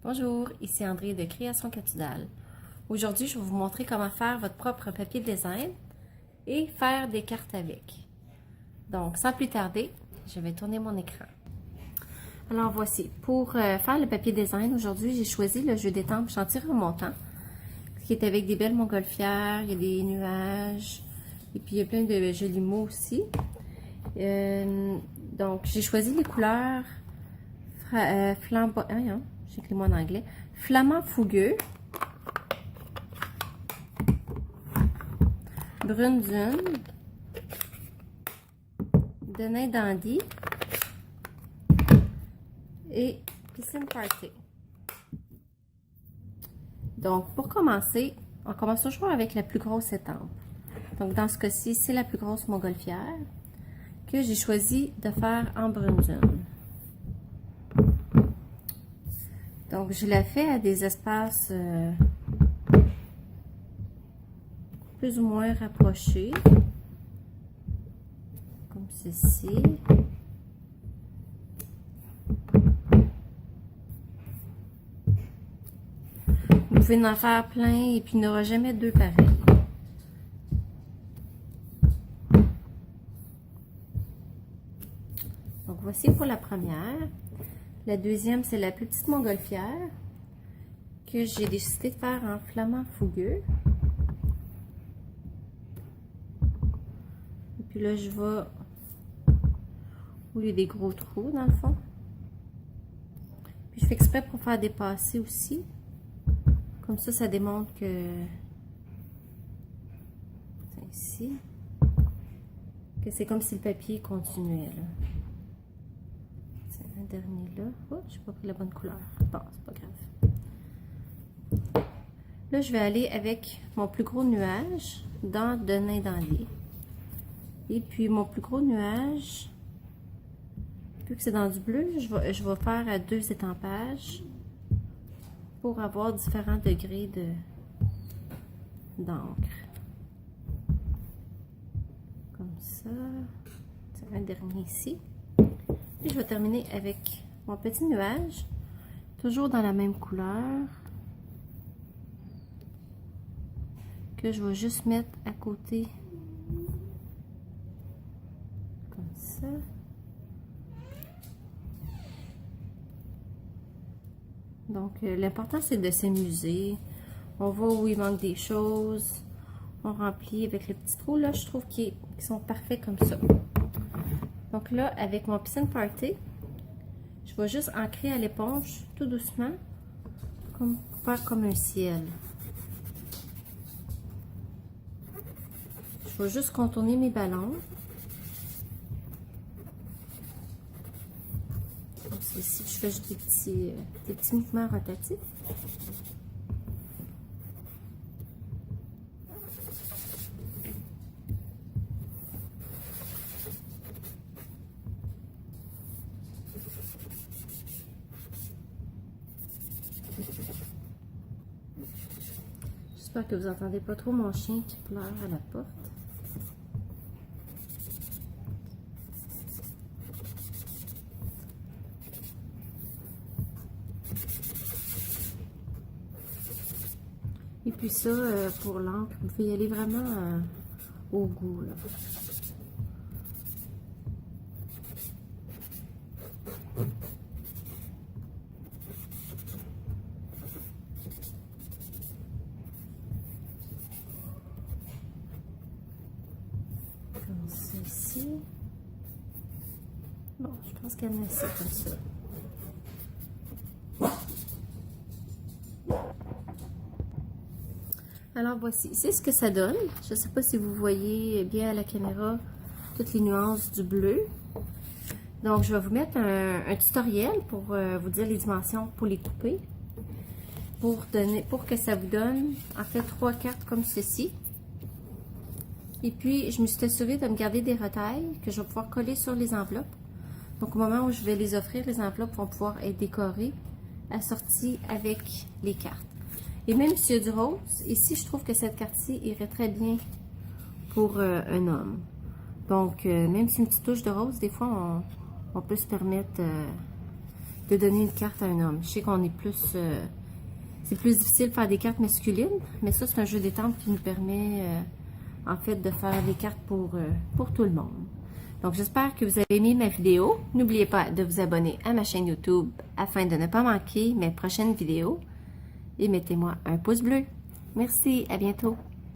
Bonjour, ici André de Création Capitale. Aujourd'hui, je vais vous montrer comment faire votre propre papier de design et faire des cartes avec. Donc, sans plus tarder, je vais tourner mon écran. Alors voici, pour faire le papier design, aujourd'hui, j'ai choisi le jeu d'étampes chantier remontant, qui est avec des belles montgolfières, il y a des nuages, et puis il y a plein de jolis mots aussi. Donc, j'ai choisi les couleurs flamboyantes. J'écris moi en anglais. Flamand fougueux, brune dune, Denain dandy et piscine party. Donc, pour commencer, on commence toujours avec la plus grosse étampe. Donc, dans ce cas-ci, c'est la plus grosse montgolfière que j'ai choisi de faire en brune dune. Donc, je la fais à des espaces plus ou moins rapprochés, comme ceci. Vous pouvez en faire plein et puis il n'y aura jamais deux pareils. Donc, voici pour la première. La deuxième, c'est la plus petite montgolfière que j'ai décidé de faire en flamand fougueux. Et puis là, je vais où il y a des gros trous dans le fond. Puis je fais exprès pour faire dépasser aussi. Comme ça démontre que ici, que c'est comme si le papier continuait là. Un dernier là. Oh, j'ai pas pris la bonne couleur. Bon, c'est pas grave. Là, je vais aller avec mon plus gros nuage dans Denain dandy. Et puis mon plus gros nuage, vu que c'est dans du bleu, je vais faire deux étampages pour avoir différents degrés d'encre. Comme ça. C'est un dernier ici. Et je vais terminer avec mon petit nuage, toujours dans la même couleur, que je vais juste mettre à côté, comme ça. Donc, l'important, c'est de s'amuser. On voit où il manque des choses. On remplit avec le petit trou. Là, je trouve qu'ils sont parfaits comme ça. Donc là, avec mon piscine party, je vais juste ancrer à l'éponge, tout doucement, pour faire comme un ciel. Je vais juste contourner mes ballons. Donc ici, je fais juste des petits mouvements rotatifs. J'espère que vous n'entendez pas trop mon chien qui pleure à la porte. Et puis ça, pour l'encre, vous pouvez y aller vraiment au goût, là. Comme ceci. Bon, je pense qu'il y en a assez comme ça. Alors voici, c'est ce que ça donne. Je ne sais pas si vous voyez bien à la caméra toutes les nuances du bleu. Donc je vais vous mettre un tutoriel pour vous dire les dimensions pour les couper. Pour que ça vous donne en fait 3 cartes comme ceci. Et puis je me suis assurée de me garder des retailles que je vais pouvoir coller sur les enveloppes. Donc au moment où je vais les offrir, les enveloppes vont pouvoir être décorées, assorties avec les cartes. Et même s'il y a du rose, ici, je trouve que cette carte-ci irait très bien pour un homme. Donc, même si une petite touche de rose, des fois, on peut se permettre de donner une carte à un homme. Je sais qu'on est plus... c'est plus difficile de faire des cartes masculines, mais ça, c'est un jeu détente qui nous permet, en fait, de faire des cartes pour tout le monde. Donc, j'espère que vous avez aimé ma vidéo. N'oubliez pas de vous abonner à ma chaîne YouTube afin de ne pas manquer mes prochaines vidéos. Et mettez-moi un pouce bleu. Merci, à bientôt.